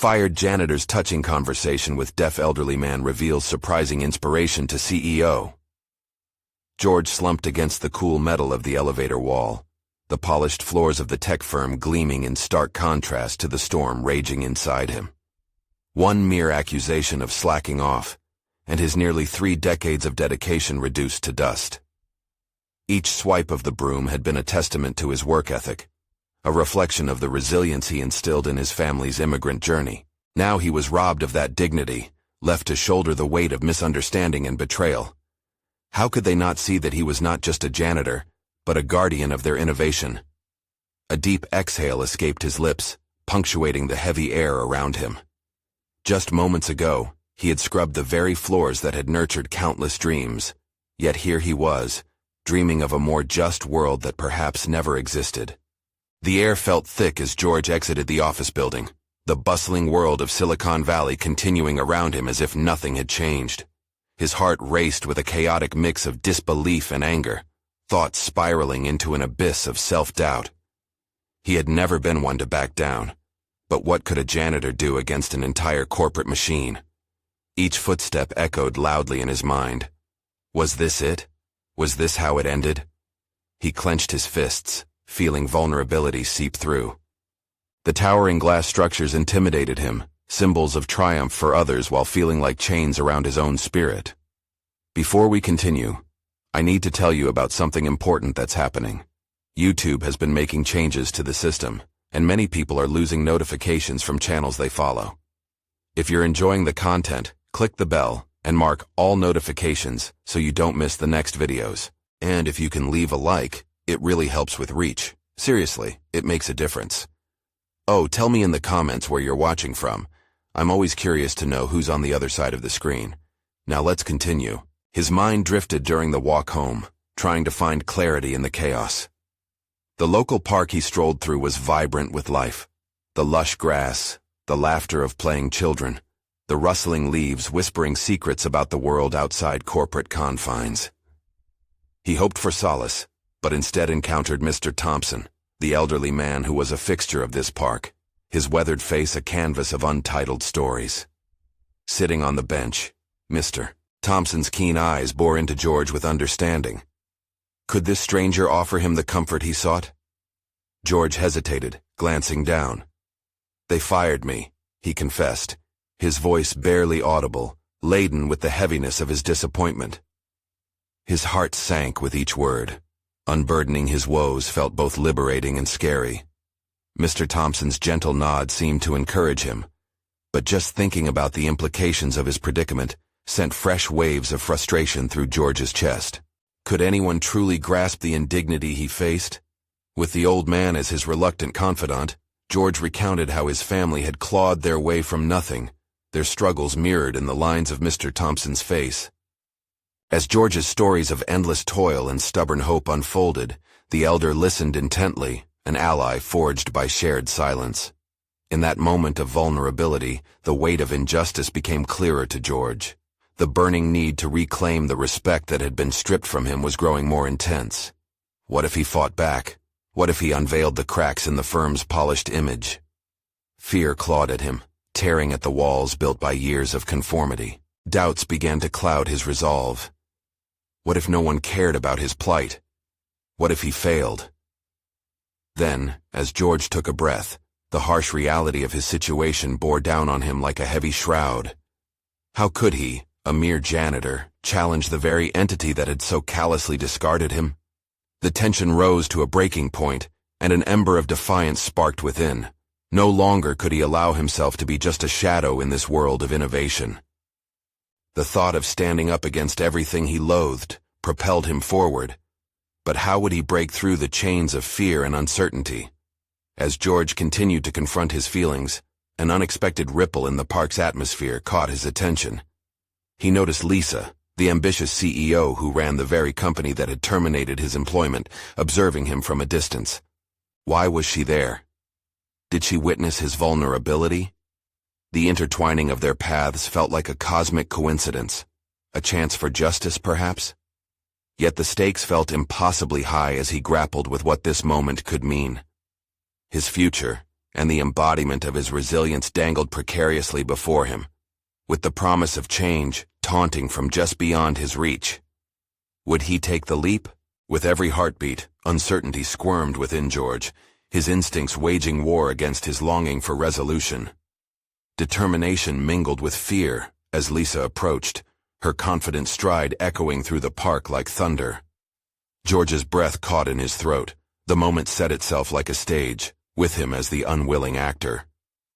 Fired janitor's touching conversation with deaf elderly man reveals surprising inspiration to CEO. George slumped against the cool metal of the elevator wall, the polished floors of the tech firm gleaming in stark contrast to the storm raging inside him. One mere accusation of slacking off, and his nearly 3 decades of dedication reduced to dust. Each swipe of the broom had been a testament to his work ethic, a reflection of the resilience he instilled in his family's immigrant journey. Now he was robbed of that dignity, left to shoulder the weight of misunderstanding and betrayal. How could they not see that he was not just a janitor, but a guardian of their innovation? A deep exhale escaped his lips, punctuating the heavy air around him. Just moments ago, he had scrubbed the very floors that had nurtured countless dreams, yet here he was, dreaming of a more just world that perhaps never existed. The air felt thick as George exited the office building, the bustling world of Silicon Valley continuing around him as if nothing had changed. His heart raced with a chaotic mix of disbelief and anger, thoughts spiraling into an abyss of self-doubt. He had never been one to back down, but what could a janitor do against an entire corporate machine? Each footstep echoed loudly in his mind. Was this it? Was this how it ended? He clenched his fists, feeling vulnerability seep through. The towering glass structures intimidated him, symbols of triumph for others while feeling like chains around his own spirit. Before we continue, I need to tell you about something important that's happening. YouTube has been making changes to the system, and many people are losing notifications from channels they follow. If you're enjoying the content, click the bell and mark all notifications so you don't miss the next videos. And if you can leave a like, it really helps with reach. Seriously, it makes a difference. Oh, tell me in the comments where you're watching from. I'm always curious to know who's on the other side of the screen. Now let's continue. His mind drifted during the walk home, trying to find clarity in the chaos. The local park he strolled through was vibrant with life. The lush grass, the laughter of playing children, the rustling leaves whispering secrets about the world outside corporate confines. He hoped for solace, but instead encountered Mr. Thompson, the elderly man who was a fixture of this park, his weathered face a canvas of untitled stories. Sitting on the bench, Mr. Thompson's keen eyes bore into George with understanding. Could this stranger offer him the comfort he sought? George hesitated, glancing down. They fired me, he confessed, his voice barely audible, laden with the heaviness of his disappointment. His heart sank with each word. Unburdening his woes felt both liberating and scary. Mr. Thompson's gentle nod seemed to encourage him, but just thinking about the implications of his predicament sent fresh waves of frustration through George's chest. Could anyone truly grasp the indignity he faced? With the old man as his reluctant confidant, George recounted how his family had clawed their way from nothing, their struggles mirrored in the lines of Mr. Thompson's face. As George's stories of endless toil and stubborn hope unfolded, the elder listened intently, an ally forged by shared silence. In that moment of vulnerability, the weight of injustice became clearer to George. The burning need to reclaim the respect that had been stripped from him was growing more intense. What if he fought back? What if he unveiled the cracks in the firm's polished image? Fear clawed at him, tearing at the walls built by years of conformity. Doubts began to cloud his resolve. What if no one cared about his plight? What if he failed? Then, as George took a breath, the harsh reality of his situation bore down on him like a heavy shroud. How could he, a mere janitor, challenge the very entity that had so callously discarded him? The tension rose to a breaking point, and an ember of defiance sparked within. No longer could he allow himself to be just a shadow in this world of innovation. The thought of standing up against everything he loathed propelled him forward. But how would he break through the chains of fear and uncertainty? As George continued to confront his feelings, an unexpected ripple in the park's atmosphere caught his attention. He noticed Lisa, the ambitious CEO who ran the very company that had terminated his employment, observing him from a distance. Why was she there? Did she witness his vulnerability? The intertwining of their paths felt like a cosmic coincidence, a chance for justice, perhaps? Yet the stakes felt impossibly high as he grappled with what this moment could mean. His future, and the embodiment of his resilience dangled precariously before him, with the promise of change taunting from just beyond his reach. Would he take the leap? With every heartbeat, uncertainty squirmed within George, his instincts waging war against his longing for resolution. Determination mingled with fear as Lisa approached, her confident stride echoing through the park like thunder. George's breath caught in his throat. The moment set itself like a stage, with him as the unwilling actor.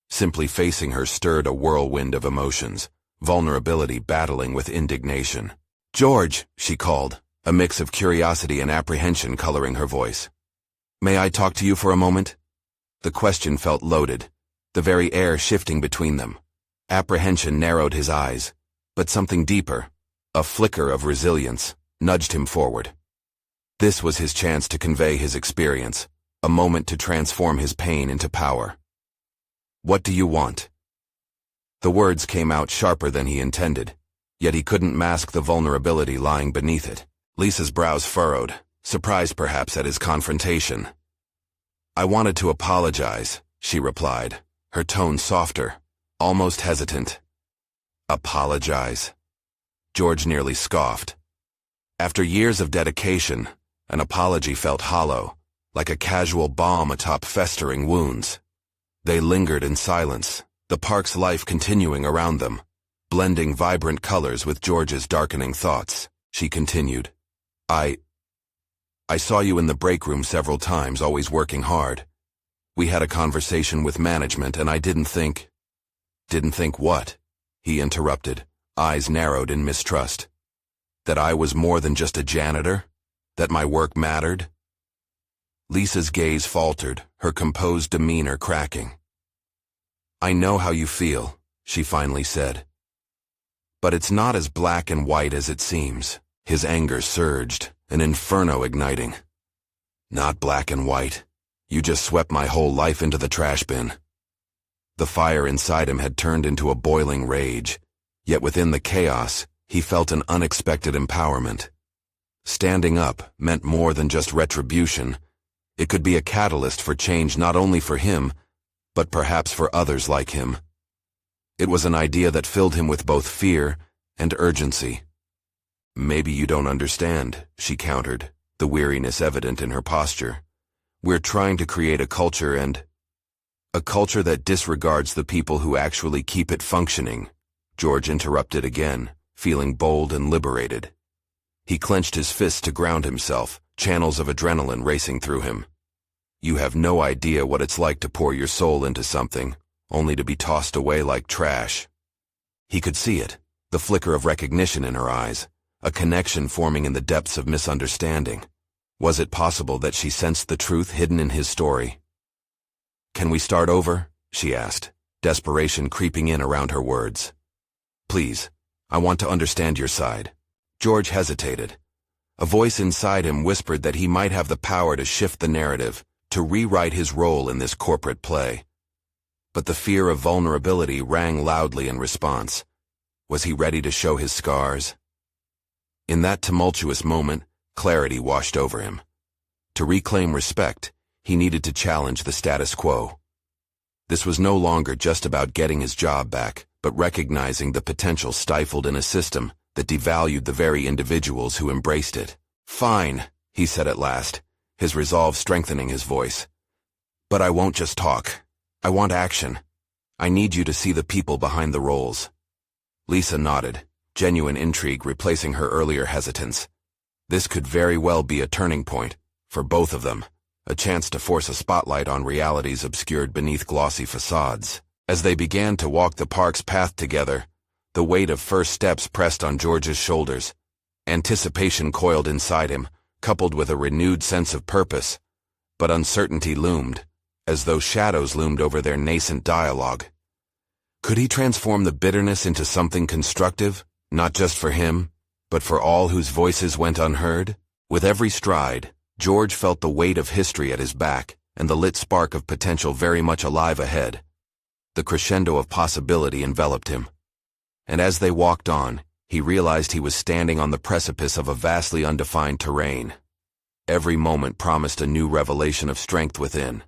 Simply facing her stirred a whirlwind of emotions, vulnerability battling with indignation. "George," she called, a mix of curiosity and apprehension coloring her voice. "May I talk to you for a moment?" The question felt loaded, the very air shifting between them. Apprehension narrowed his eyes, but something deeper, a flicker of resilience, nudged him forward. This was his chance to convey his experience, a moment to transform his pain into power. "What do you want?" The words came out sharper than he intended, yet he couldn't mask the vulnerability lying beneath it. Lisa's brows furrowed, surprised perhaps at his confrontation. "I wanted to apologize," she replied, her tone softer, almost hesitant. "Apologize?" George nearly scoffed. After years of dedication, an apology felt hollow, like a casual balm atop festering wounds. They lingered in silence, the park's life continuing around them, blending vibrant colors with George's darkening thoughts. She continued, I saw you in the break room several times, always working hard. We had a conversation with management and I didn't think... Didn't think what?" he interrupted, eyes narrowed in mistrust. "That I was more than just a janitor? That my work mattered?" Lisa's gaze faltered, her composed demeanor cracking. "I know how you feel," she finally said. "But it's not as black and white as it seems." His anger surged, an inferno igniting. "Not black and white. You just swept my whole life into the trash bin." The fire inside him had turned into a boiling rage, yet within the chaos, he felt an unexpected empowerment. Standing up meant more than just retribution. It could be a catalyst for change not only for him, but perhaps for others like him. It was an idea that filled him with both fear and urgency. "Maybe you don't understand," she countered, the weariness evident in her posture. "We're trying to create a culture that disregards the people who actually keep it functioning." George interrupted again, feeling bold and liberated. He clenched his fist to ground himself, channels of adrenaline racing through him. "You have no idea what it's like to pour your soul into something, only to be tossed away like trash." He could see it, the flicker of recognition in her eyes, a connection forming in the depths of misunderstanding. Was it possible that she sensed the truth hidden in his story? "Can we start over?" she asked, desperation creeping in around her words. "Please, I want to understand your side." George hesitated. A voice inside him whispered that he might have the power to shift the narrative, to rewrite his role in this corporate play. But the fear of vulnerability rang loudly in response. Was he ready to show his scars? In that tumultuous moment, clarity washed over him. To reclaim respect, he needed to challenge the status quo. This was no longer just about getting his job back, but recognizing the potential stifled in a system that devalued the very individuals who embraced it. "Fine," he said at last, his resolve strengthening his voice. "But I won't just talk. I want action. I need you to see the people behind the roles." Lisa nodded, genuine intrigue replacing her earlier hesitance. This could very well be a turning point, for both of them, a chance to force a spotlight on realities obscured beneath glossy facades. As they began to walk the park's path together, the weight of first steps pressed on George's shoulders. Anticipation coiled inside him, coupled with a renewed sense of purpose, but uncertainty loomed, as though shadows loomed over their nascent dialogue. Could he transform the bitterness into something constructive, not just for him, but for all whose voices went unheard? With every stride, George felt the weight of history at his back and the lit spark of potential very much alive ahead. The crescendo of possibility enveloped him. And as they walked on, he realized he was standing on the precipice of a vastly undefined terrain. Every moment promised a new revelation of strength within.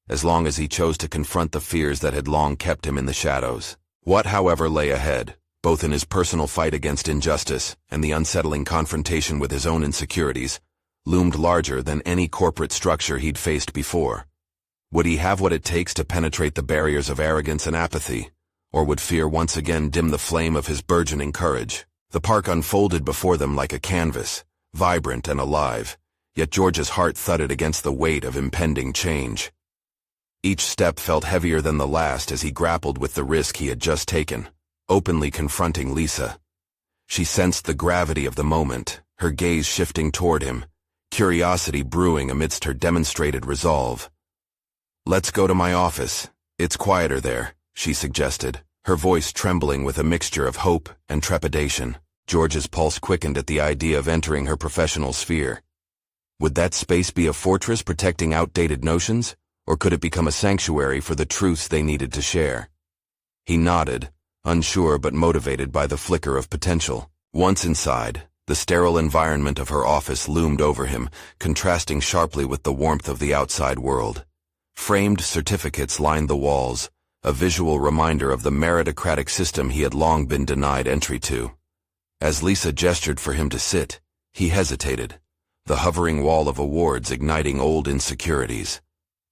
as long as he chose to confront the fears that had long kept him in the shadows. What, however, lay ahead, both in his personal fight against injustice and the unsettling confrontation with his own insecurities, loomed larger than any corporate structure he'd faced before. Would he have what it takes to penetrate the barriers of arrogance and apathy, or would fear once again dim the flame of his burgeoning courage? The park unfolded before them like a canvas, vibrant and alive, yet George's heart thudded against the weight of impending change. Each step felt heavier than the last as he grappled with the risk he had just taken, openly confronting Lisa. She sensed the gravity of the moment, her gaze shifting toward him, curiosity brewing amidst her demonstrated resolve. "Let's go to my office. It's quieter there," she suggested, her voice trembling with a mixture of hope and trepidation. George's pulse quickened at the idea of entering her professional sphere. Would that space be a fortress protecting outdated notions, or could it become a sanctuary for the truths they needed to share? He nodded, unsure but motivated by the flicker of potential. Once inside, the sterile environment of her office loomed over him, contrasting sharply with the warmth of the outside world. Framed certificates lined the walls, a visual reminder of the meritocratic system he had long been denied entry to. As Lisa gestured for him to sit, he hesitated, the hovering wall of awards igniting old insecurities.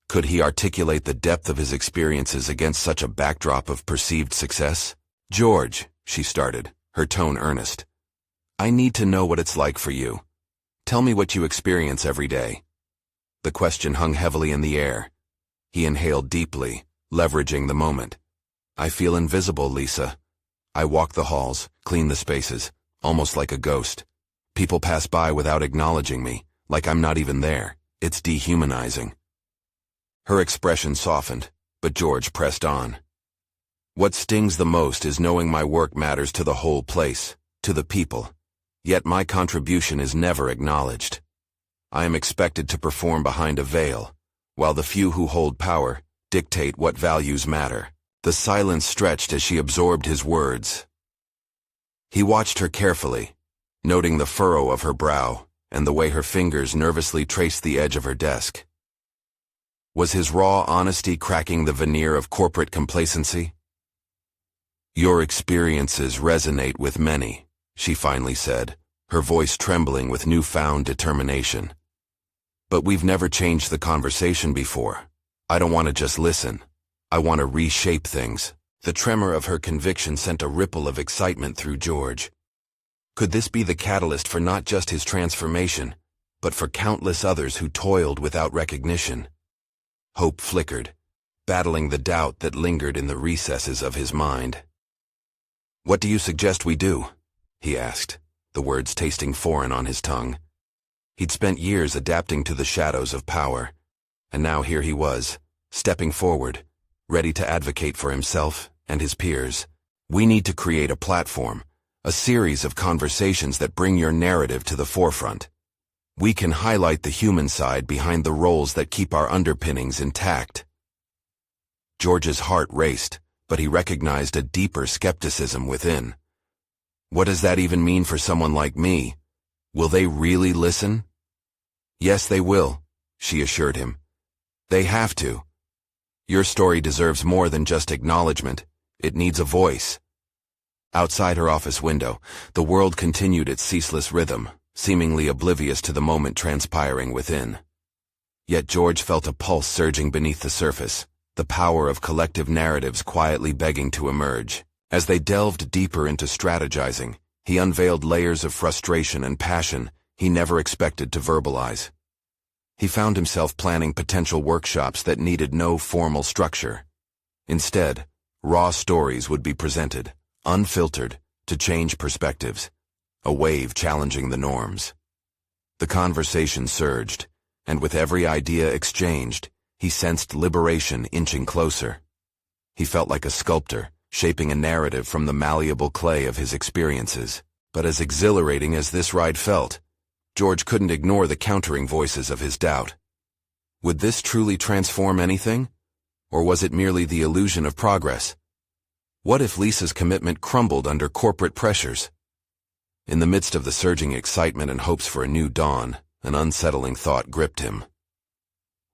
Could he articulate the depth of his experiences against such a backdrop of perceived success? "George," she started, her tone earnest, "I need to know what it's like for you. Tell me what you experience every day." The question hung heavily in the air. He inhaled deeply, leveraging the moment. "I feel invisible, Lisa. I walk the halls, clean the spaces, almost like a ghost. People pass by without acknowledging me, like I'm not even there. It's dehumanizing." Her expression softened, but George pressed on. "What stings the most is knowing my work matters to the whole place, to the people. Yet my contribution is never acknowledged. I am expected to perform behind a veil, while the few who hold power dictate what values matter." The silence stretched as she absorbed his words. He watched her carefully, noting the furrow of her brow and the way her fingers nervously traced the edge of her desk. Was his raw honesty cracking the veneer of corporate complacency? "Your experiences resonate with many," she finally said, her voice trembling with newfound determination. "But we've never changed the conversation before. I don't want to just listen. I want to reshape things." The tremor of her conviction sent a ripple of excitement through George. Could this be the catalyst for not just his transformation, but for countless others who toiled without recognition? Hope flickered, battling the doubt that lingered in the recesses of his mind. "What do you suggest we do?" he asked, the words tasting foreign on his tongue. He'd spent years adapting to the shadows of power, and now here he was, stepping forward, ready to advocate for himself and his peers. "We need to create a platform, a series of conversations that bring your narrative to the forefront. We can highlight the human side behind the roles that keep our underpinnings intact." George's heart raced, but he recognized a deeper skepticism within. What does that even mean for someone like me? Will they really listen? "Yes, they will," she assured him. "They have to. Your story deserves more than just acknowledgement. It needs a voice." Outside her office window, the world continued its ceaseless rhythm, seemingly oblivious to the moment transpiring within. Yet George felt a pulse surging beneath the surface, the power of collective narratives quietly begging to emerge. As they delved deeper into strategizing, he unveiled layers of frustration and passion he never expected to verbalize. He found himself planning potential workshops that needed no formal structure. Instead, raw stories would be presented, unfiltered, to change perspectives, a wave challenging the norms. The conversation surged, and with every idea exchanged, he sensed liberation inching closer. He felt like a sculptor, shaping a narrative from the malleable clay of his experiences. But as exhilarating as this ride felt, George couldn't ignore the countering voices of his doubt. Would this truly transform anything? Or was it merely the illusion of progress? What if Lisa's commitment crumbled under corporate pressures? In the midst of the surging excitement and hopes for a new dawn, an unsettling thought gripped him.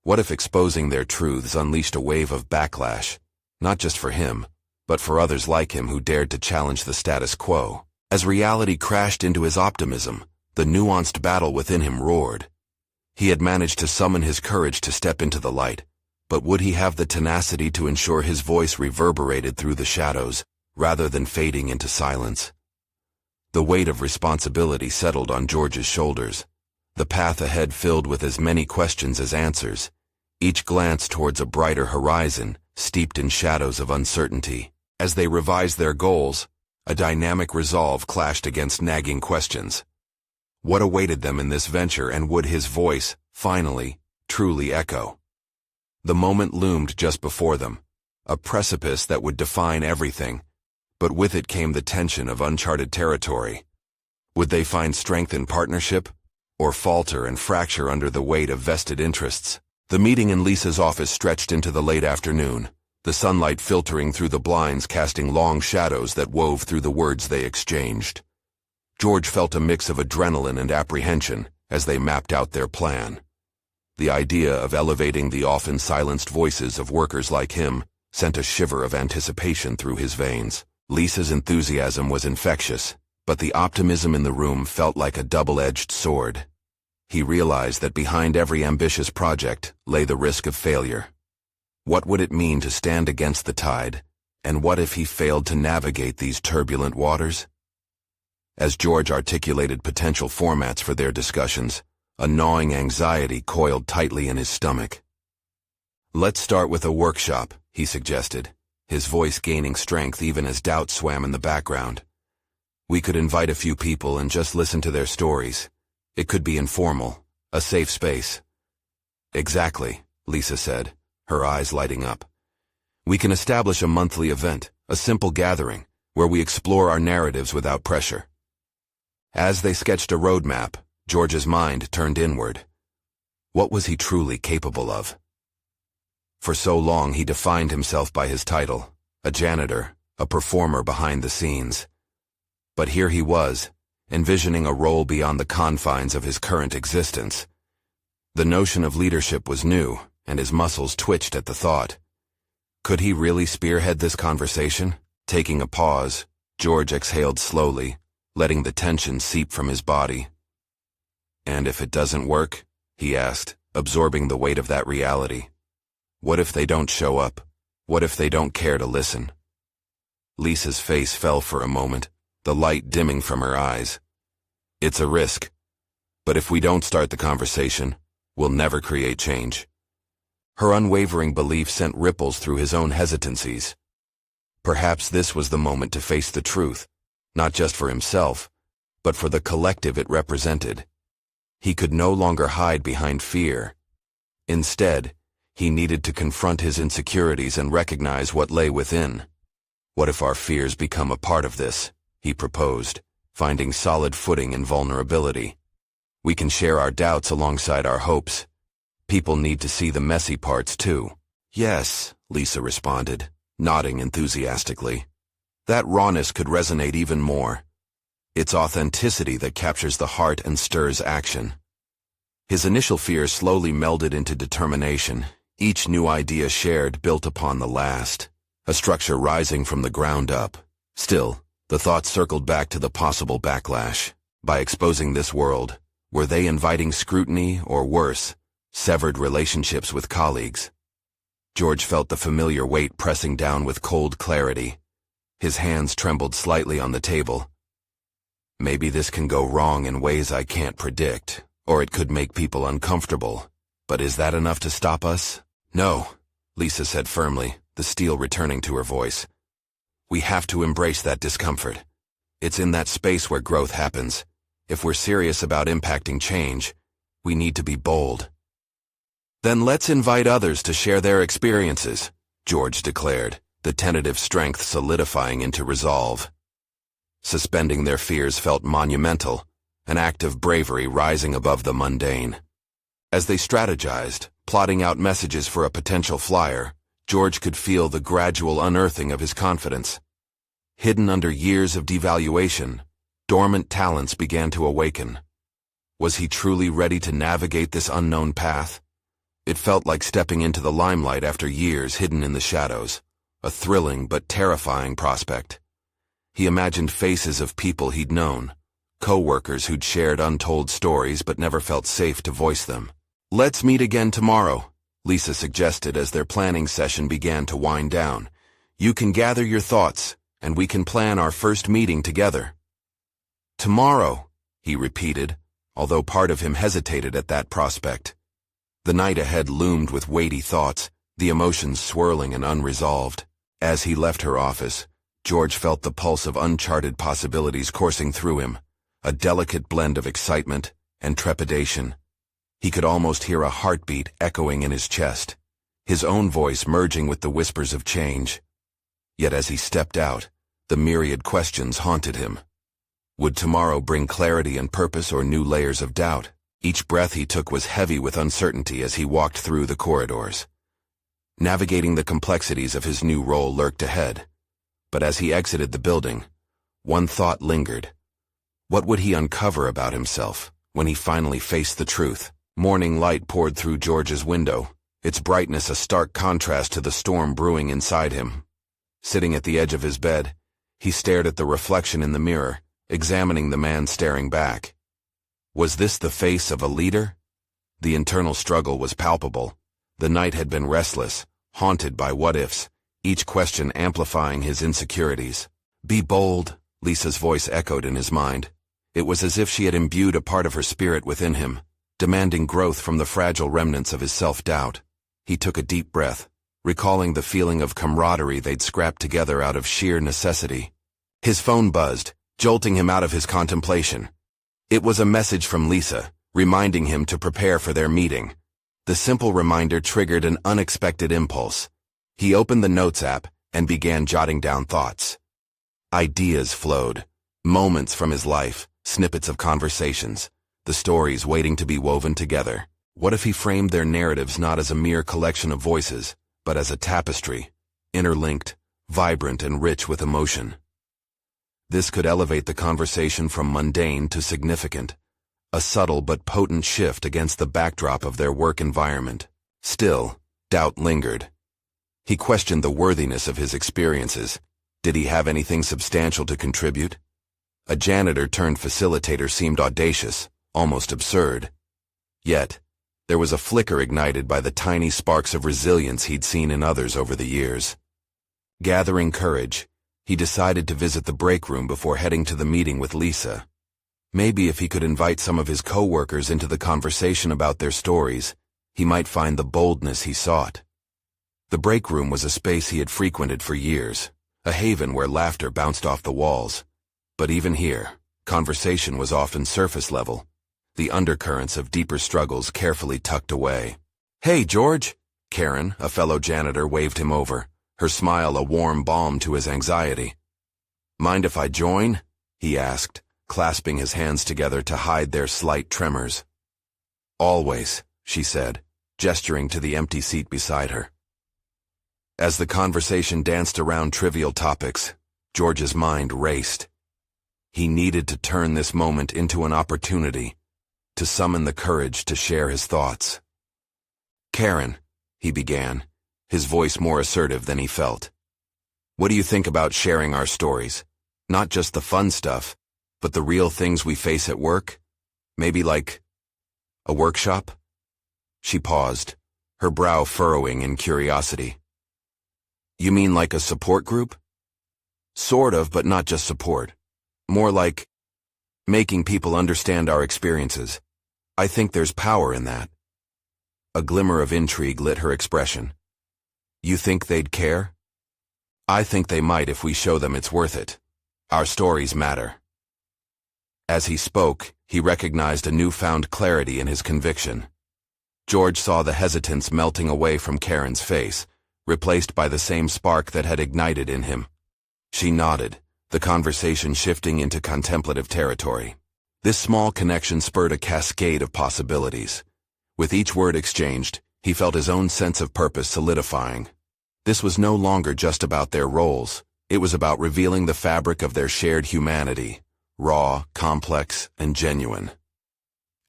What if exposing their truths unleashed a wave of backlash, not just for him, but for others like him who dared to challenge the status quo? As reality crashed into his optimism, the nuanced battle within him roared. He had managed to summon his courage to step into the light, but would he have the tenacity to ensure his voice reverberated through the shadows, rather than fading into silence? The weight of responsibility settled on George's shoulders, the path ahead filled with as many questions as answers, each glance towards a brighter horizon, steeped in shadows of uncertainty. As they revised their goals, a dynamic resolve clashed against nagging questions. What awaited them in this venture, and would his voice, finally, truly echo? The moment loomed just before them, a precipice that would define everything, but with it came the tension of uncharted territory. Would they find strength in partnership, or falter and fracture under the weight of vested interests? The meeting in Lisa's office stretched into the late afternoon, the sunlight filtering through the blinds casting long shadows that wove through the words they exchanged. George felt a mix of adrenaline and apprehension as they mapped out their plan. The idea of elevating the often silenced voices of workers like him sent a shiver of anticipation through his veins. Lisa's enthusiasm was infectious, but the optimism in the room felt like a double-edged sword. He realized that behind every ambitious project lay the risk of failure. What would it mean to stand against the tide, and what if he failed to navigate these turbulent waters? As George articulated potential formats for their discussions, a gnawing anxiety coiled tightly in his stomach. "Let's start with a workshop," he suggested, his voice gaining strength even as doubt swam in the background. "We could invite a few people and just listen to their stories. It could be informal, a safe space." "Exactly," Lisa said, her eyes lighting up. "We can establish a monthly event, a simple gathering, where we explore our narratives without pressure." As they sketched a roadmap, George's mind turned inward. What was he truly capable of? For so long he defined himself by his title, a janitor, a performer behind the scenes. But here he was, envisioning a role beyond the confines of his current existence. The notion of leadership was new, and his muscles twitched at the thought. Could he really spearhead this conversation? Taking a pause, George exhaled slowly, letting the tension seep from his body. "And if it doesn't work?" he asked, absorbing the weight of that reality. "What if they don't show up? What if they don't care to listen?" Lisa's face fell for a moment, the light dimming from her eyes. "It's a risk. But if we don't start the conversation, we'll never create change." Her unwavering belief sent ripples through his own hesitancies. Perhaps this was the moment to face the truth, not just for himself, but for the collective it represented. He could no longer hide behind fear. Instead, he needed to confront his insecurities and recognize what lay within. "What if our fears become a part of this?" he proposed, finding solid footing in vulnerability. "We can share our doubts alongside our hopes. People need to see the messy parts too." "Yes," Lisa responded, nodding enthusiastically. That rawness could resonate even more. It's authenticity that captures the heart and stirs action. His initial fears slowly melded into determination, each new idea shared built upon the last, a structure rising from the ground up. Still, the thoughts circled back to the possible backlash. By exposing this world, were they inviting scrutiny or worse, severed relationships with colleagues? George felt the familiar weight pressing down with cold clarity. His hands trembled slightly on the table. "Maybe this can go wrong in ways I can't predict, or it could make people uncomfortable. But is that enough to stop us?" "No," Lisa said firmly, the steel returning to her voice. "We have to embrace that discomfort. It's in that space where growth happens. If we're serious about impacting change, we need to be bold." "Then let's invite others to share their experiences," George declared, the tentative strength solidifying into resolve. Suspending their fears felt monumental, an act of bravery rising above the mundane. As they strategized, plotting out messages for a potential flyer, George could feel the gradual unearthing of his confidence. Hidden under years of devaluation, dormant talents began to awaken. Was he truly ready to navigate this unknown path? It felt like stepping into the limelight after years hidden in the shadows, a thrilling but terrifying prospect. He imagined faces of people he'd known, co-workers who'd shared untold stories but never felt safe to voice them. "Let's meet again tomorrow," Lisa suggested as their planning session began to wind down. "You can gather your thoughts, and we can plan our first meeting together." "Tomorrow," he repeated, although part of him hesitated at that prospect. The night ahead loomed with weighty thoughts, the emotions swirling and unresolved. As he left her office, George felt the pulse of uncharted possibilities coursing through him, a delicate blend of excitement and trepidation. He could almost hear a heartbeat echoing in his chest, his own voice merging with the whispers of change. Yet as he stepped out, the myriad questions haunted him. Would tomorrow bring clarity and purpose or new layers of doubt? Each breath he took was heavy with uncertainty as he walked through the corridors. Navigating the complexities of his new role lurked ahead. But as he exited the building, one thought lingered. What would he uncover about himself when he finally faced the truth? Morning light poured through George's window, its brightness a stark contrast to the storm brewing inside him. Sitting at the edge of his bed, he stared at the reflection in the mirror, examining the man staring back. Was this the face of a leader? The internal struggle was palpable. The night had been restless, haunted by what-ifs, each question amplifying his insecurities. "Be bold," Lisa's voice echoed in his mind. It was as if she had imbued a part of her spirit within him, demanding growth from the fragile remnants of his self-doubt. He took a deep breath, recalling the feeling of camaraderie they'd scrapped together out of sheer necessity. His phone buzzed, jolting him out of his contemplation. It was a message from Lisa, reminding him to prepare for their meeting. The simple reminder triggered an unexpected impulse. He opened the Notes app and began jotting down thoughts. Ideas flowed, moments from his life, snippets of conversations, the stories waiting to be woven together. What if he framed their narratives not as a mere collection of voices, but as a tapestry, interlinked, vibrant and rich with emotion? This could elevate the conversation from mundane to significant, a subtle but potent shift against the backdrop of their work environment. Still, doubt lingered. He questioned the worthiness of his experiences. Did he have anything substantial to contribute? A janitor turned facilitator seemed audacious, almost absurd. Yet, there was a flicker ignited by the tiny sparks of resilience he'd seen in others over the years. Gathering courage, he decided to visit the break room before heading to the meeting with Lisa. Maybe if he could invite some of his co-workers into the conversation about their stories, he might find the boldness he sought. The break room was a space he had frequented for years, a haven where laughter bounced off the walls. But even here, conversation was often surface level, the undercurrents of deeper struggles carefully tucked away. "Hey, George!" Karen, a fellow janitor, waved him over, her smile a warm balm to his anxiety. "Mind if I join?" he asked, clasping his hands together to hide their slight tremors. "Always," she said, gesturing to the empty seat beside her. As the conversation danced around trivial topics, George's mind raced. He needed to turn this moment into an opportunity, to summon the courage to share his thoughts. "Karen," he began, his voice more assertive than he felt. "What do you think about sharing our stories? Not just the fun stuff, but the real things we face at work? Maybe like a workshop?" She paused, her brow furrowing in curiosity. "You mean like a support group?" "Sort of, but not just support. More like making people understand our experiences. I think there's power in that." A glimmer of intrigue lit her expression. "You think they'd care?" "I think they might if we show them it's worth it. Our stories matter." As he spoke, he recognized a newfound clarity in his conviction. George saw the hesitance melting away from Karen's face, replaced by the same spark that had ignited in him. She nodded, the conversation shifting into contemplative territory. This small connection spurred a cascade of possibilities. With each word exchanged, he felt his own sense of purpose solidifying. This was no longer just about their roles. It was about revealing the fabric of their shared humanity, raw, complex, and genuine.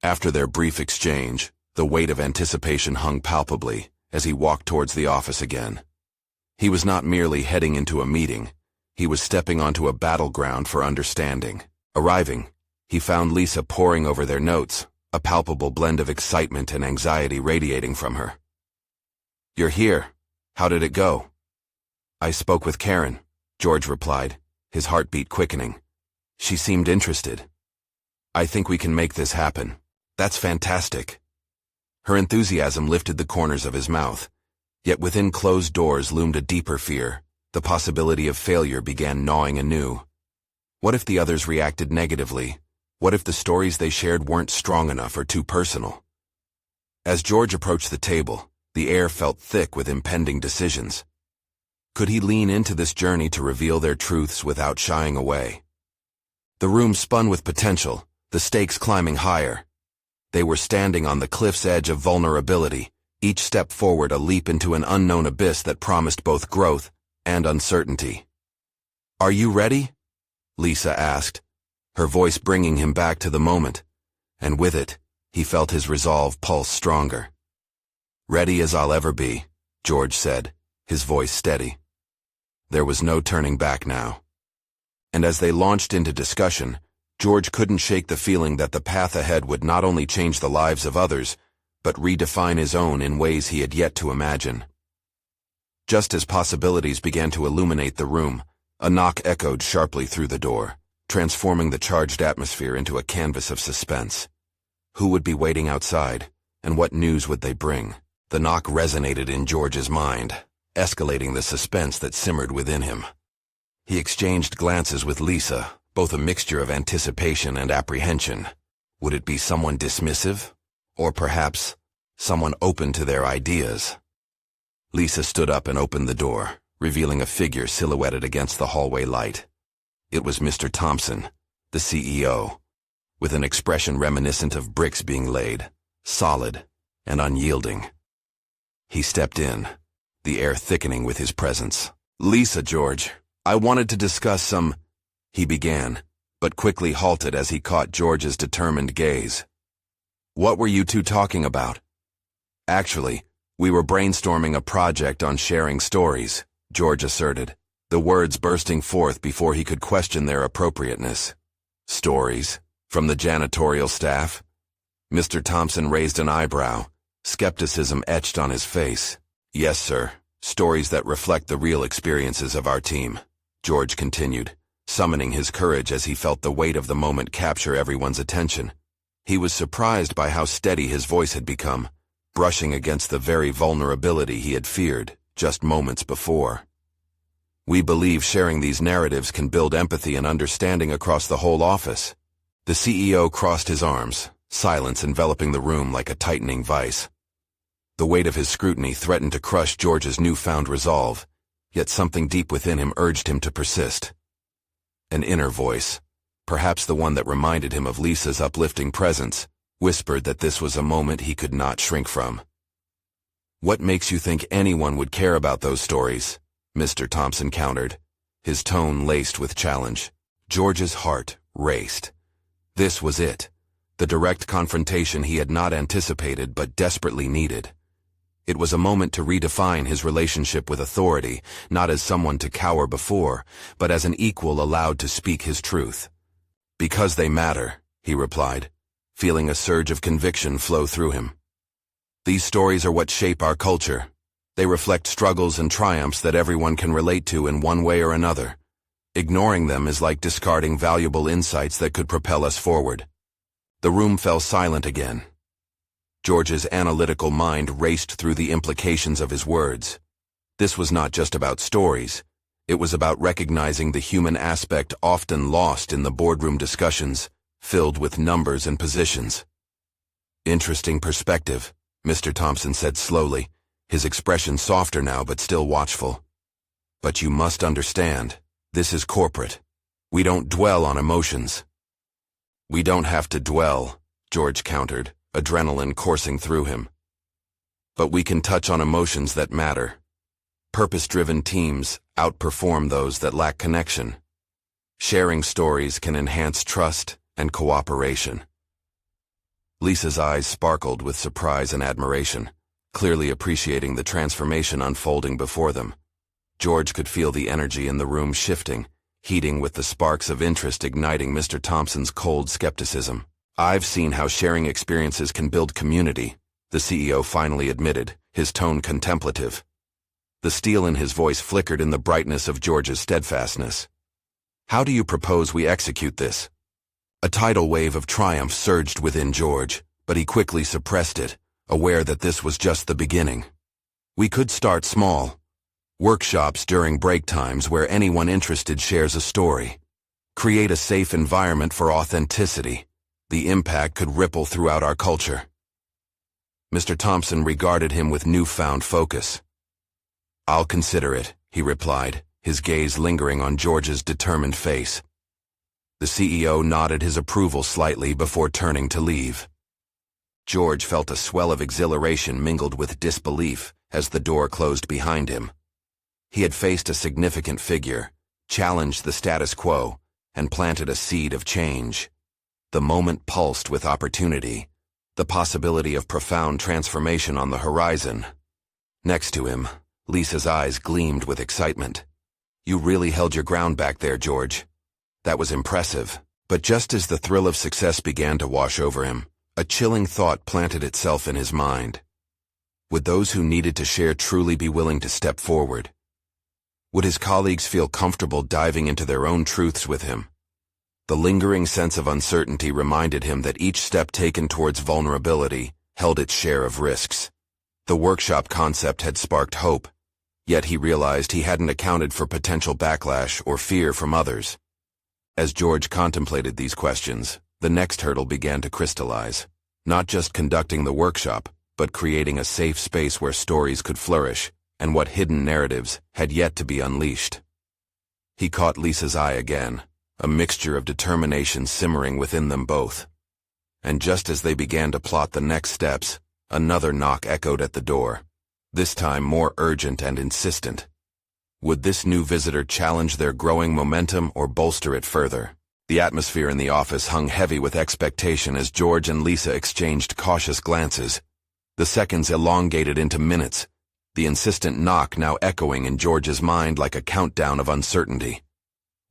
After their brief exchange, The weight of anticipation hung palpably as he walked towards the office again. He was not merely heading into a meeting, he was stepping onto a battleground for understanding. Arriving, he found Lisa poring over their notes, a palpable blend of excitement and anxiety radiating from her. "You're here. How did it go?" "I spoke with Karen," George replied, his heartbeat quickening. "She seemed interested." "I think we can make this happen." "That's fantastic." Her enthusiasm lifted the corners of his mouth, yet within closed doors loomed a deeper fear. The possibility of failure began gnawing anew. What if the others reacted negatively? What if the stories they shared weren't strong enough or too personal? As George approached the table, the air felt thick with impending decisions. Could he lean into this journey to reveal their truths without shying away? The room spun with potential, the stakes climbing higher. They were standing on the cliff's edge of vulnerability, each step forward a leap into an unknown abyss that promised both growth and uncertainty. "Are you ready?" Lisa asked, her voice bringing him back to the moment, and with it, he felt his resolve pulse stronger. "Ready as I'll ever be," George said, his voice steady. There was no turning back now. And as they launched into discussion, George couldn't shake the feeling that the path ahead would not only change the lives of others, but redefine his own in ways he had yet to imagine. Just as possibilities began to illuminate the room, a knock echoed sharply through the door, transforming the charged atmosphere into a canvas of suspense. Who would be waiting outside, and what news would they bring? The knock resonated in George's mind, escalating the suspense that simmered within him. He exchanged glances with Lisa, both a mixture of anticipation and apprehension. Would it be someone dismissive? Or perhaps someone open to their ideas? Lisa stood up and opened the door, revealing a figure silhouetted against the hallway light. It was Mr. Thompson, the CEO, with an expression reminiscent of bricks being laid, solid and unyielding. He stepped in, the air thickening with his presence. "Lisa, George, I wanted to discuss some—" he began, but quickly halted as he caught George's determined gaze. "What were you two talking about?" "Actually, we were brainstorming a project on sharing stories," George asserted, the words bursting forth before he could question their appropriateness. "Stories? From the janitorial staff?" Mr. Thompson raised an eyebrow, skepticism etched on his face. "Yes, sir. Stories that reflect the real experiences of our team," George continued, summoning his courage as he felt the weight of the moment capture everyone's attention. He was surprised by how steady his voice had become, brushing against the very vulnerability he had feared just moments before. "We believe sharing these narratives can build empathy and understanding across the whole office." The CEO crossed his arms, silence enveloping the room like a tightening vice. The weight of his scrutiny threatened to crush George's newfound resolve, yet something deep within him urged him to persist. An inner voice, perhaps the one that reminded him of Lisa's uplifting presence, whispered that this was a moment he could not shrink from. "What makes you think anyone would care about those stories?" Mr. Thompson countered, his tone laced with challenge. George's heart raced. This was it, the direct confrontation he had not anticipated but desperately needed. It was a moment to redefine his relationship with authority, not as someone to cower before, but as an equal allowed to speak his truth. "Because they matter," he replied, feeling a surge of conviction flow through him. "These stories are what shape our culture. They reflect struggles and triumphs that everyone can relate to in one way or another. Ignoring them is like discarding valuable insights that could propel us forward." The room fell silent again. George's analytical mind raced through the implications of his words. This was not just about stories. It was about recognizing the human aspect often lost in the boardroom discussions, filled with numbers and positions. "Interesting perspective," Mr. Thompson said slowly, his expression softer now but still watchful. "But you must understand, this is corporate. We don't dwell on emotions." "We don't have to dwell," George countered, adrenaline coursing through him. "But we can touch on emotions that matter. Purpose-driven teams outperform those that lack connection. Sharing stories can enhance trust and cooperation." Lisa's eyes sparkled with surprise and admiration, clearly appreciating the transformation unfolding before them. George could feel the energy in the room shifting, heating with the sparks of interest igniting Mr. Thompson's cold skepticism. "I've seen how sharing experiences can build community," the CEO finally admitted, his tone contemplative. The steel in his voice flickered in the brightness of George's steadfastness. "How do you propose we execute this?" A tidal wave of triumph surged within George, but he quickly suppressed it, aware that this was just the beginning. "We could start small. Workshops during break times where anyone interested shares a story. Create a safe environment for authenticity. The impact could ripple throughout our culture." Mr. Thompson regarded him with newfound focus. "I'll consider it," he replied, his gaze lingering on George's determined face. The CEO nodded his approval slightly before turning to leave. George felt a swell of exhilaration mingled with disbelief as the door closed behind him. He had faced a significant figure, challenged the status quo, and planted a seed of change. The moment pulsed with opportunity, the possibility of profound transformation on the horizon. Next to him, Lisa's eyes gleamed with excitement. "You really held your ground back there, George. That was impressive." But just as the thrill of success began to wash over him, a chilling thought planted itself in his mind. Would those who needed to share truly be willing to step forward? Would his colleagues feel comfortable diving into their own truths with him? The lingering sense of uncertainty reminded him that each step taken towards vulnerability held its share of risks. The workshop concept had sparked hope, yet he realized he hadn't accounted for potential backlash or fear from others. As George contemplated these questions, the next hurdle began to crystallize. Not just conducting the workshop, but creating a safe space where stories could flourish, and what hidden narratives had yet to be unleashed. He caught Lisa's eye again, a mixture of determination simmering within them both. And just as they began to plot the next steps, another knock echoed at the door, this time more urgent and insistent. Would this new visitor challenge their growing momentum or bolster it further? The atmosphere in the office hung heavy with expectation as George and Lisa exchanged cautious glances. The seconds elongated into minutes, the insistent knock now echoing in George's mind like a countdown of uncertainty.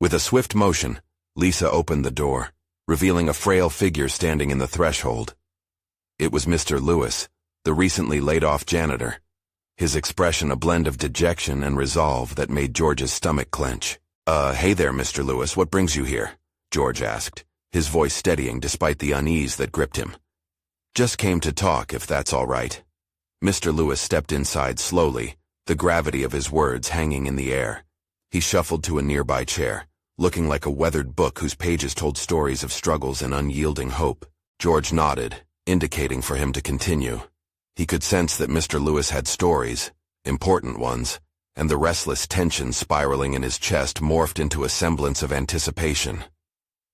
With a swift motion, Lisa opened the door, revealing a frail figure standing in the threshold. It was Mr. Lewis, the recently laid-off janitor, his expression a blend of dejection and resolve that made George's stomach clench. Hey there, Mr. Lewis, what brings you here?" George asked, his voice steadying despite the unease that gripped him. "Just came to talk, if that's all right." Mr. Lewis stepped inside slowly, the gravity of his words hanging in the air. He shuffled to a nearby chair, looking like a weathered book whose pages told stories of struggles and unyielding hope. George nodded, indicating for him to continue. He could sense that Mr. Lewis had stories, important ones, and the restless tension spiraling in his chest morphed into a semblance of anticipation.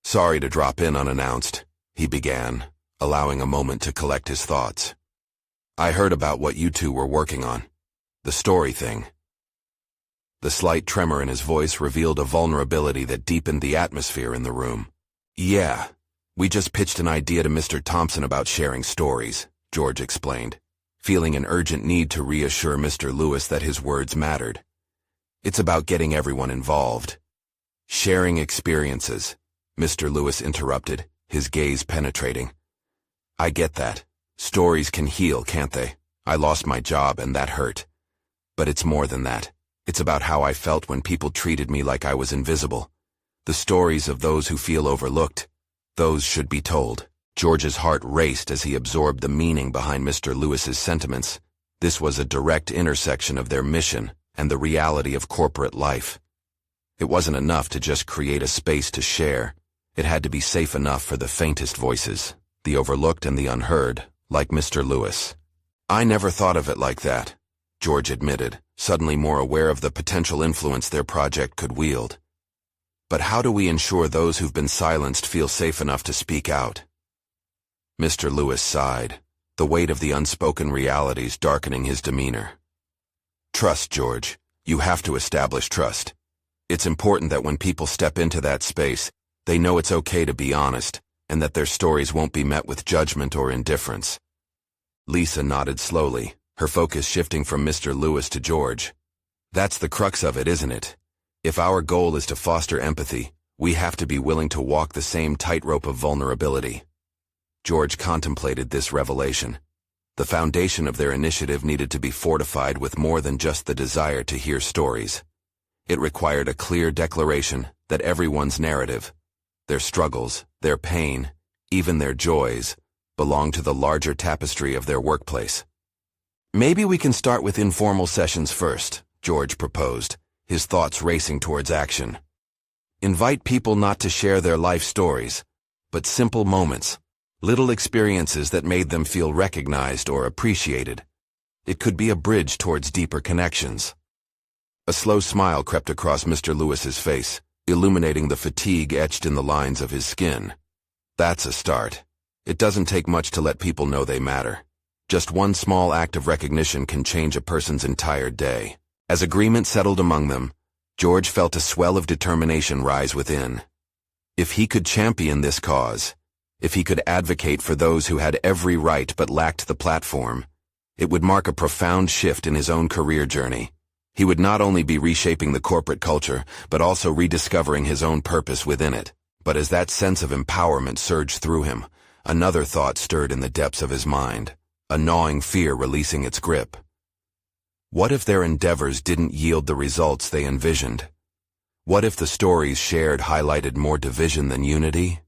"Sorry to drop in unannounced," he began, allowing a moment to collect his thoughts. "I heard about what you two were working on. The story thing." The slight tremor in his voice revealed a vulnerability that deepened the atmosphere in the room. "Yeah, we just pitched an idea to Mr. Thompson about sharing stories," George explained, feeling an urgent need to reassure Mr. Lewis that his words mattered. "It's about getting everyone involved." "Sharing experiences," Mr. Lewis interrupted, his gaze penetrating. "I get that. Stories can heal, can't they? I lost my job and that hurt. But it's more than that. It's about how I felt when people treated me like I was invisible. The stories of those who feel overlooked, those should be told." George's heart raced as he absorbed the meaning behind Mr. Lewis's sentiments. This was a direct intersection of their mission and the reality of corporate life. It wasn't enough to just create a space to share. It had to be safe enough for the faintest voices, the overlooked and the unheard, like Mr. Lewis. "I never thought of it like that," George admitted, suddenly more aware of the potential influence their project could wield. "But how do we ensure those who've been silenced feel safe enough to speak out?" Mr. Lewis sighed, the weight of the unspoken realities darkening his demeanor. "Trust, George. You have to establish trust. It's important that when people step into that space, they know it's okay to be honest, and that their stories won't be met with judgment or indifference. Lisa nodded slowly, her focus shifting from Mr. Lewis to George. That's the crux of it, isn't it? If our goal is to foster empathy, we have to be willing to walk the same tightrope of vulnerability. George contemplated this revelation. The foundation of their initiative needed to be fortified with more than just the desire to hear stories. It required a clear declaration that everyone's narrative, their struggles, their pain, even their joys, belong to the larger tapestry of their workplace. Maybe we can start with informal sessions first, George proposed, his thoughts racing towards action. Invite people not to share their life stories, but simple moments, little experiences that made them feel recognized or appreciated. It could be a bridge towards deeper connections. A slow smile crept across Mr. Lewis's face, illuminating the fatigue etched in the lines of his skin. That's a start. It doesn't take much to let people know they matter. Just one small act of recognition can change a person's entire day. As agreement settled among them, George felt a swell of determination rise within. If he could champion this cause, if he could advocate for those who had every right but lacked the platform, it would mark a profound shift in his own career journey. He would not only be reshaping the corporate culture, but also rediscovering his own purpose within it. But as that sense of empowerment surged through him, another thought stirred in the depths of his mind, a gnawing fear releasing its grip. What if their endeavors didn't yield the results they envisioned? What if the stories shared highlighted more division than unity?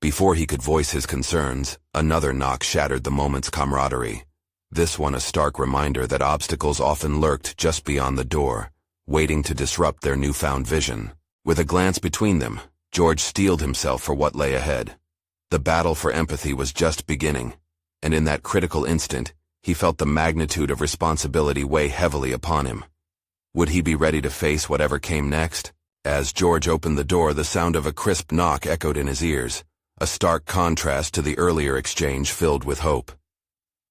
Before he could voice his concerns, another knock shattered the moment's camaraderie. This one a stark reminder that obstacles often lurked just beyond the door, waiting to disrupt their newfound vision. With a glance between them, George steeled himself for what lay ahead. The battle for empathy was just beginning, and in that critical instant, he felt the magnitude of responsibility weigh heavily upon him. Would he be ready to face whatever came next? As George opened the door, the sound of a crisp knock echoed in his ears, a stark contrast to the earlier exchange filled with hope.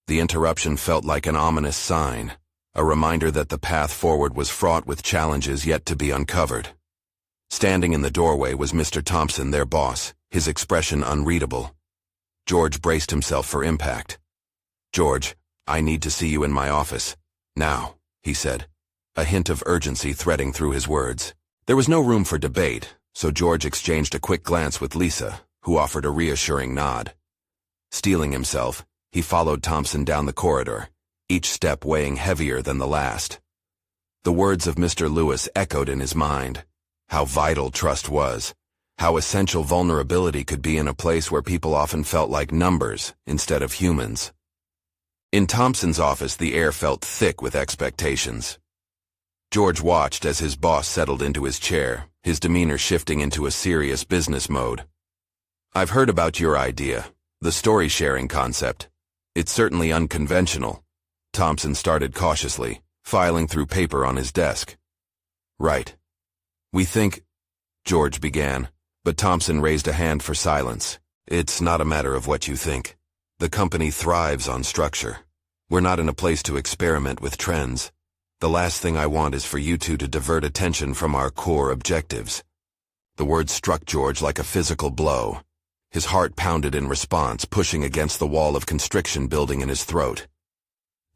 The interruption felt like an ominous sign, a reminder that the path forward was fraught with challenges yet to be uncovered. Standing in the doorway was Mr. Thompson, their boss, his expression unreadable. George braced himself for impact. "George, I need to see you in my office. Now," he said, a hint of urgency threading through his words. There was no room for debate, so George exchanged a quick glance with Lisa, who offered a reassuring nod. Steeling himself, he followed Thompson down the corridor, each step weighing heavier than the last. The words of Mr. Lewis echoed in his mind. How vital trust was. How essential vulnerability could be in a place where people often felt like numbers instead of humans. In Thompson's office, the air felt thick with expectations. George watched as his boss settled into his chair, his demeanor shifting into a serious business mode. "I've heard about your idea, the story-sharing concept. It's certainly unconventional." Thompson started cautiously, filing through paper on his desk. "Right. We think," George began, but Thompson raised a hand for silence. "It's not a matter of what you think. The company thrives on structure. We're not in a place to experiment with trends. The last thing I want is for you two to divert attention from our core objectives." The words struck George like a physical blow. His heart pounded in response, pushing against the wall of constriction building in his throat.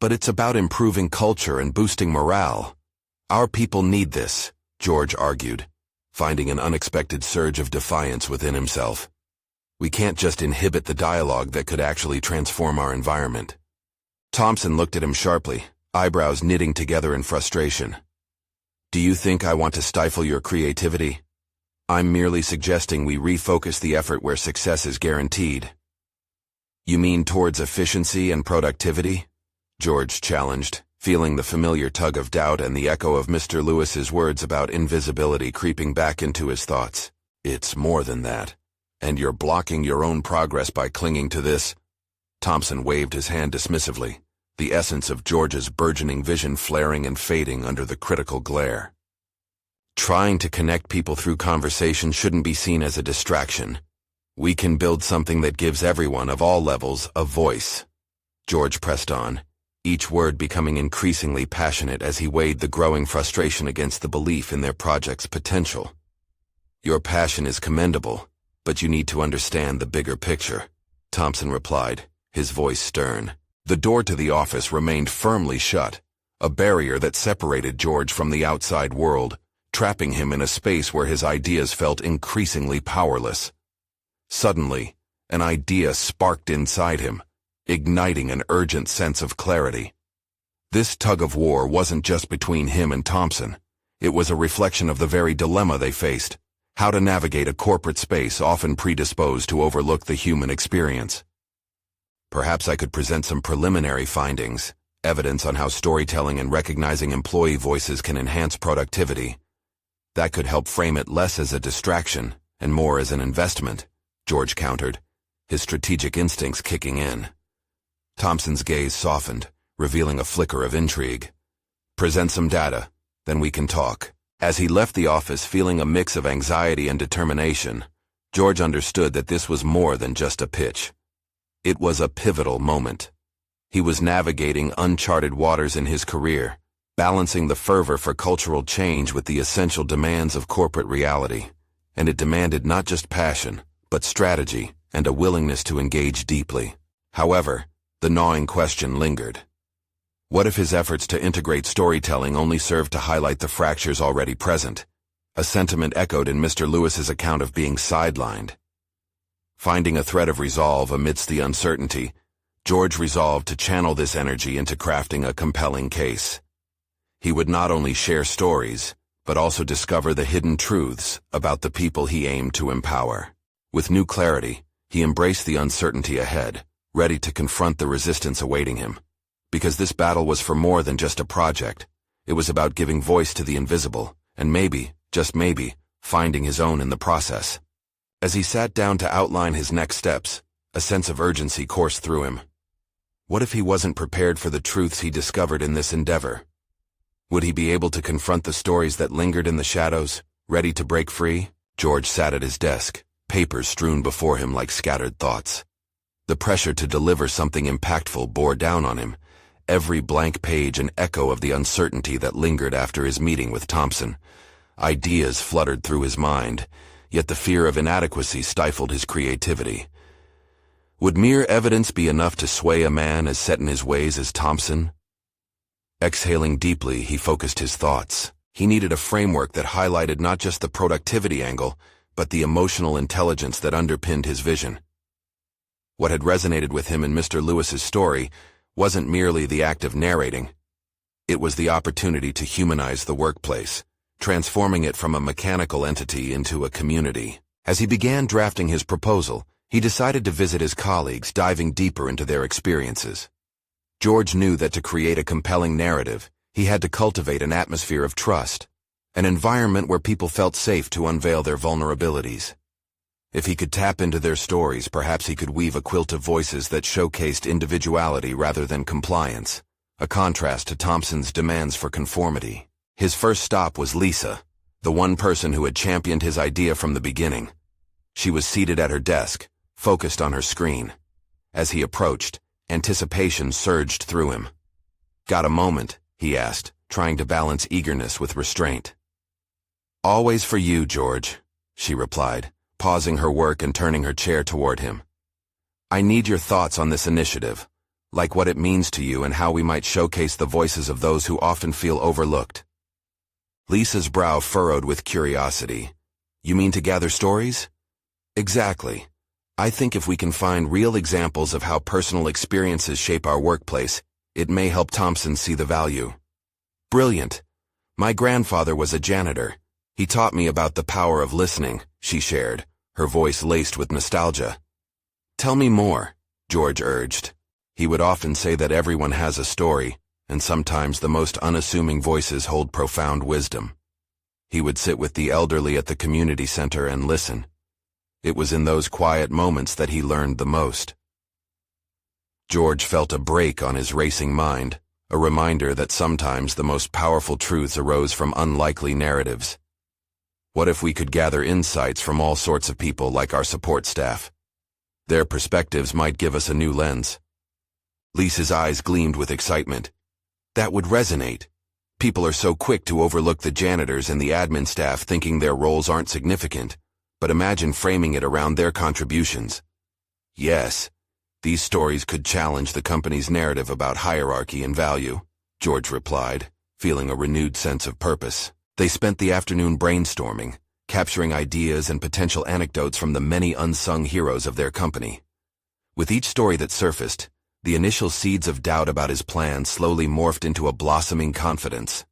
"But it's about improving culture and boosting morale. Our people need this," George argued, finding an unexpected surge of defiance within himself. "We can't just inhibit the dialogue that could actually transform our environment." Thompson looked at him sharply, eyebrows knitting together in frustration. "Do you think I want to stifle your creativity? I'm merely suggesting we refocus the effort where success is guaranteed." "You mean towards efficiency and productivity?" George challenged, feeling the familiar tug of doubt and the echo of Mr. Lewis's words about invisibility creeping back into his thoughts. "It's more than that. And you're blocking your own progress by clinging to this." Thompson waved his hand dismissively, the essence of George's burgeoning vision flaring and fading under the critical glare. "Trying to connect people through conversation shouldn't be seen as a distraction. We can build something that gives everyone of all levels a voice." George pressed on, each word becoming increasingly passionate as he weighed the growing frustration against the belief in their project's potential. "Your passion is commendable, but you need to understand the bigger picture, Thompson replied, his voice stern. The door to the office remained firmly shut, a barrier that separated George from the outside world, trapping him in a space where his ideas felt increasingly powerless. Suddenly, an idea sparked inside him, igniting an urgent sense of clarity. This tug-of-war wasn't just between him and Thompson. It was a reflection of the very dilemma they faced: how to navigate a corporate space often predisposed to overlook the human experience. Perhaps I could present some preliminary findings, evidence on how storytelling and recognizing employee voices can enhance productivity. That could help frame it less as a distraction and more as an investment, George countered, his strategic instincts kicking in. Thompson's gaze softened, revealing a flicker of intrigue. Present some data, then we can talk. As he left the office feeling a mix of anxiety and determination, George understood that this was more than just a pitch. It was a pivotal moment. He was navigating uncharted waters in his career, balancing the fervor for cultural change with the essential demands of corporate reality, and it demanded not just passion, but strategy and a willingness to engage deeply. However, the gnawing question lingered. What if his efforts to integrate storytelling only served to highlight the fractures already present? A sentiment echoed in Mr. Lewis's account of being sidelined. Finding a thread of resolve amidst the uncertainty, George resolved to channel this energy into crafting a compelling case. He would not only share stories, but also discover the hidden truths about the people he aimed to empower. With new clarity, he embraced the uncertainty ahead, ready to confront the resistance awaiting him. Because this battle was for more than just a project. It was about giving voice to the invisible, and maybe, just maybe, finding his own in the process. As he sat down to outline his next steps, a sense of urgency coursed through him. What if he wasn't prepared for the truths he discovered in this endeavor? Would he be able to confront the stories that lingered in the shadows, ready to break free? George sat at his desk, papers strewn before him like scattered thoughts. The pressure to deliver something impactful bore down on him, every blank page an echo of the uncertainty that lingered after his meeting with Thompson. Ideas fluttered through his mind, yet the fear of inadequacy stifled his creativity. Would mere evidence be enough to sway a man as set in his ways as Thompson? Exhaling deeply, he focused his thoughts. He needed a framework that highlighted not just the productivity angle, but the emotional intelligence that underpinned his vision. What had resonated with him in Mr. Lewis's story wasn't merely the act of narrating. It was the opportunity to humanize the workplace, transforming it from a mechanical entity into a community. As he began drafting his proposal, he decided to visit his colleagues, diving deeper into their experiences. George knew that to create a compelling narrative, he had to cultivate an atmosphere of trust, an environment where people felt safe to unveil their vulnerabilities. If he could tap into their stories, perhaps he could weave a quilt of voices that showcased individuality rather than compliance, a contrast to Thompson's demands for conformity. His first stop was Lisa, the one person who had championed his idea from the beginning. She was seated at her desk, focused on her screen. As he approached, anticipation surged through him. "Got a moment?" he asked, trying to balance eagerness with restraint. "Always for you, George," she replied, pausing her work and turning her chair toward him. "I need your thoughts on this initiative, like what it means to you and how we might showcase the voices of those who often feel overlooked." Lisa's brow furrowed with curiosity. "You mean to gather stories?" "Exactly. I think if we can find real examples of how personal experiences shape our workplace, it may help Thompson see the value." "Brilliant. My grandfather was a janitor. He taught me about the power of listening," she shared, her voice laced with nostalgia. "Tell me more," George urged. He would often say that everyone has a story, and sometimes the most unassuming voices hold profound wisdom. He would sit with the elderly at the community center and listen. It was in those quiet moments that he learned the most. George felt a brake on his racing mind, a reminder that sometimes the most powerful truths arose from unlikely narratives. What if we could gather insights from all sorts of people like our support staff? Their perspectives might give us a new lens. Lisa's eyes gleamed with excitement. That would resonate. People are so quick to overlook the janitors and the admin staff, thinking their roles aren't significant. but imagine framing it around their contributions. Yes, these stories could challenge the company's narrative about hierarchy and value, George replied, feeling a renewed sense of purpose. They spent the afternoon brainstorming, capturing ideas and potential anecdotes from the many unsung heroes of their company. With each story that surfaced, the initial seeds of doubt about his plan slowly morphed into a blossoming confidence.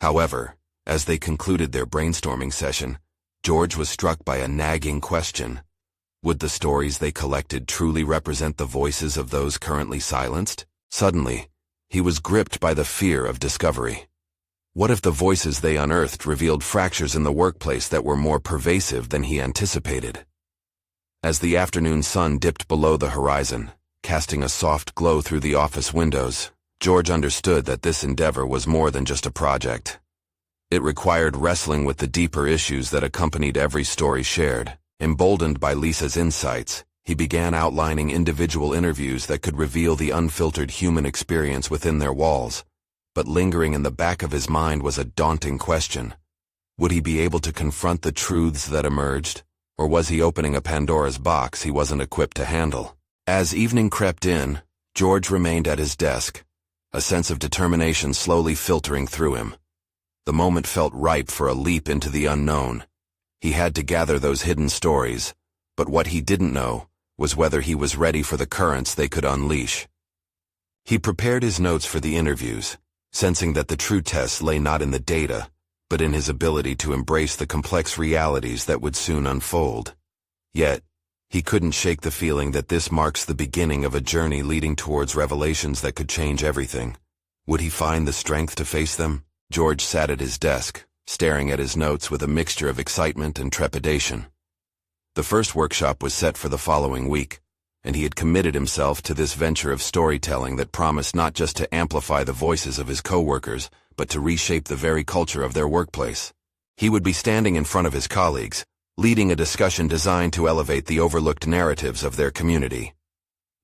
However, as they concluded their brainstorming session, George was struck by a nagging question. Would the stories they collected truly represent the voices of those currently silenced? Suddenly, he was gripped by the fear of discovery. What if the voices they unearthed revealed fractures in the workplace that were more pervasive than he anticipated? As the afternoon sun dipped below the horizon, casting a soft glow through the office windows, George understood that this endeavor was more than just a project. It required wrestling with the deeper issues that accompanied every story shared. Emboldened by Lisa's insights, he began outlining individual interviews that could reveal the unfiltered human experience within their walls. But lingering in the back of his mind was a daunting question. Would he be able to confront the truths that emerged, or was he opening a Pandora's box he wasn't equipped to handle? As evening crept in, George remained at his desk, a sense of determination slowly filtering through him. The moment felt ripe for a leap into the unknown. He had to gather those hidden stories, but what he didn't know was whether he was ready for the currents they could unleash. He prepared his notes for the interviews, sensing that the true test lay not in the data, but in his ability to embrace the complex realities that would soon unfold. Yet, he couldn't shake the feeling that this marks the beginning of a journey leading towards revelations that could change everything. Would he find the strength to face them? George sat at his desk, staring at his notes with a mixture of excitement and trepidation. The first workshop was set for the following week, and he had committed himself to this venture of storytelling that promised not just to amplify the voices of his coworkers, but to reshape the very culture of their workplace. He would be standing in front of his colleagues, leading a discussion designed to elevate the overlooked narratives of their community.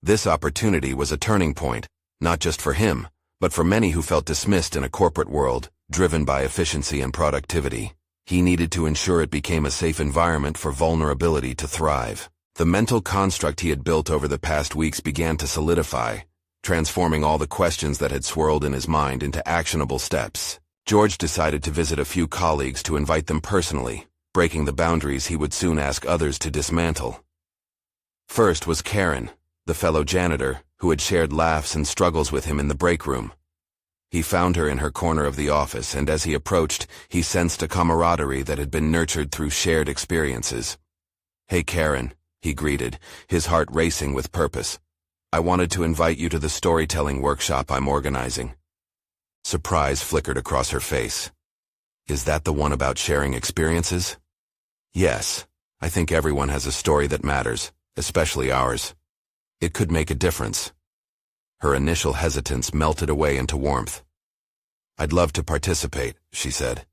This opportunity was a turning point, not just for him, but for many who felt dismissed in a corporate world, driven by efficiency and productivity. He needed to ensure it became a safe environment for vulnerability to thrive. The mental construct he had built over the past weeks began to solidify, transforming all the questions that had swirled in his mind into actionable steps. George decided to visit a few colleagues to invite them personally, breaking the boundaries he would soon ask others to dismantle. First was Karen, the fellow janitor, who had shared laughs and struggles with him in the break room. He found her in her corner of the office, and as he approached, he sensed a camaraderie that had been nurtured through shared experiences. "Hey Karen," he greeted, his heart racing with purpose. "I wanted to invite you to the storytelling workshop I'm organizing." Surprise flickered across her face. "Is that the one about sharing experiences?" "Yes, I think everyone has a story that matters, especially ours. It could make a difference." Her initial hesitance melted away into warmth. "I'd love to participate," she said.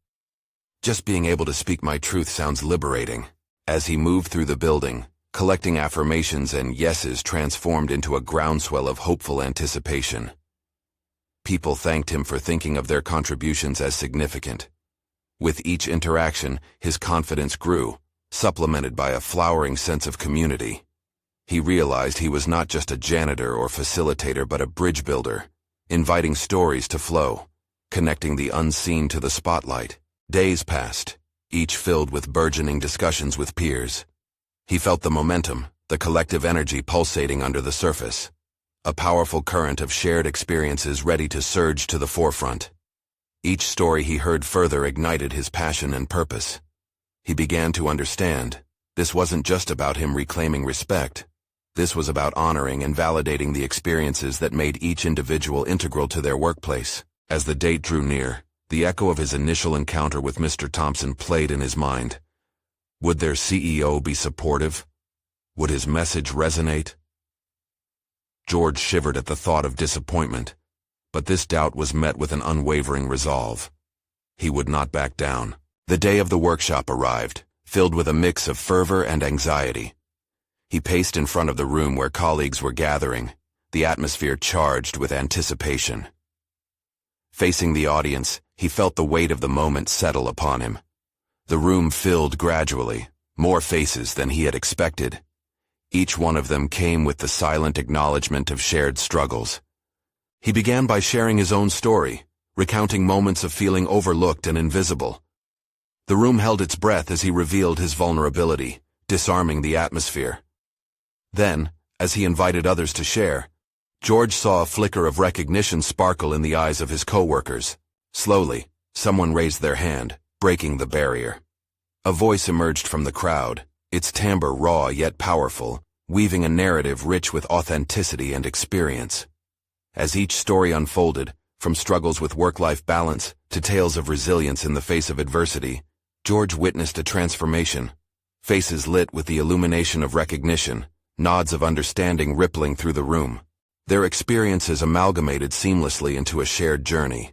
"Just being able to speak my truth sounds liberating." As he moved through the building, collecting affirmations and yeses transformed into a groundswell of hopeful anticipation. People thanked him for thinking of their contributions as significant. With each interaction, his confidence grew, supplemented by a flowering sense of community. He realized he was not just a janitor or facilitator but a bridge builder, inviting stories to flow, connecting the unseen to the spotlight. Days passed, each filled with burgeoning discussions with peers. He felt the momentum, the collective energy pulsating under the surface, a powerful current of shared experiences ready to surge to the forefront. Each story he heard further ignited his passion and purpose. He began to understand, this wasn't just about him reclaiming respect. This was about honoring and validating the experiences that made each individual integral to their workplace. As the date drew near, the echo of his initial encounter with Mr. Thompson played in his mind. Would their CEO be supportive? Would his message resonate? George shivered at the thought of disappointment, but this doubt was met with an unwavering resolve. He would not back down. The day of the workshop arrived, filled with a mix of fervor and anxiety. He paced in front of the room where colleagues were gathering, the atmosphere charged with anticipation. Facing the audience, he felt the weight of the moment settle upon him. The room filled gradually, More faces than he had expected. Each one of them came with the silent acknowledgement of shared struggles. He began by sharing his own story, recounting moments of feeling overlooked and invisible. The room held its breath as he revealed his vulnerability, disarming the atmosphere. Then, as he invited others to share, George saw a flicker of recognition sparkle in the eyes of his co-workers. Slowly, someone raised their hand, breaking the barrier. A voice emerged from the crowd, its timbre raw yet powerful, weaving a narrative rich with authenticity and experience. As each story unfolded, from struggles with work-life balance to tales of resilience in the face of adversity, George witnessed a transformation. Faces lit with the illumination of recognition, nods of understanding rippling through the room. Their experiences amalgamated seamlessly into a shared journey.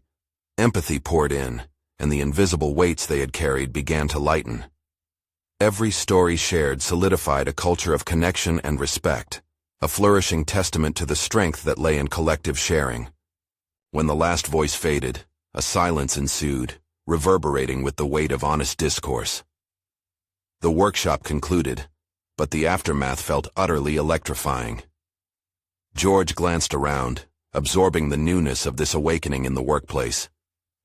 Empathy poured in, and the invisible weights they had carried began to lighten. Every story shared solidified a culture of connection and respect, a flourishing testament to the strength that lay in collective sharing. When the last voice faded, a silence ensued, reverberating with the weight of honest discourse. The workshop concluded, but the aftermath felt utterly electrifying. George glanced around, absorbing the newness of this awakening in the workplace.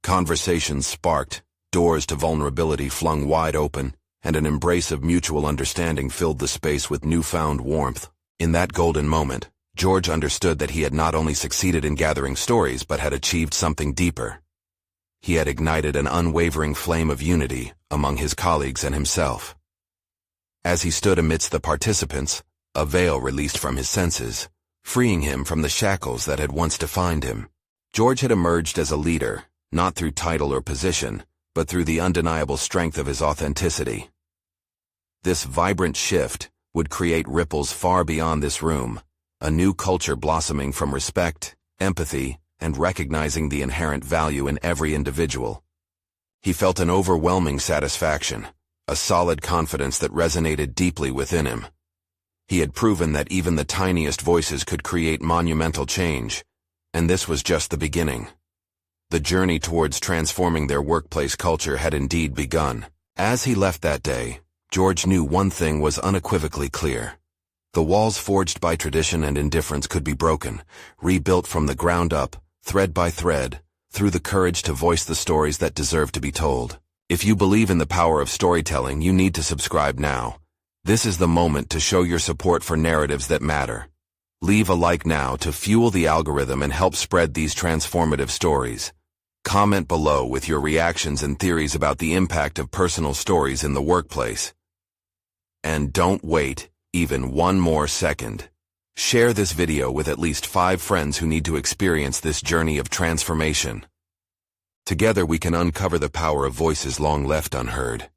Conversations sparked, doors to vulnerability flung wide open, and an embrace of mutual understanding filled the space with newfound warmth. In that golden moment, George understood that he had not only succeeded in gathering stories but had achieved something deeper. He had ignited an unwavering flame of unity among his colleagues and himself. As he stood amidst the participants, a veil released from his senses, freeing him from the shackles that had once defined him. George had emerged as a leader, not through title or position, but through the undeniable strength of his authenticity. This vibrant shift would create ripples far beyond this room, a new culture blossoming from respect, empathy, and recognizing the inherent value in every individual. He felt an overwhelming satisfaction, a solid confidence that resonated deeply within him. He had proven that even the tiniest voices could create monumental change, and this was just the beginning. The journey towards transforming their workplace culture had indeed begun. As he left that day, George knew one thing was unequivocally clear. The walls forged by tradition and indifference could be broken, rebuilt from the ground up, thread by thread, through the courage to voice the stories that deserve to be told. If you believe in the power of storytelling, you need to subscribe now. This is the moment to show your support for narratives that matter. Leave a like now to fuel the algorithm and help spread these transformative stories. Comment below with your reactions and theories about the impact of personal stories in the workplace. And don't wait even one more second. Share this video with at least 5 friends who need to experience this journey of transformation. Together we can uncover the power of voices long left unheard.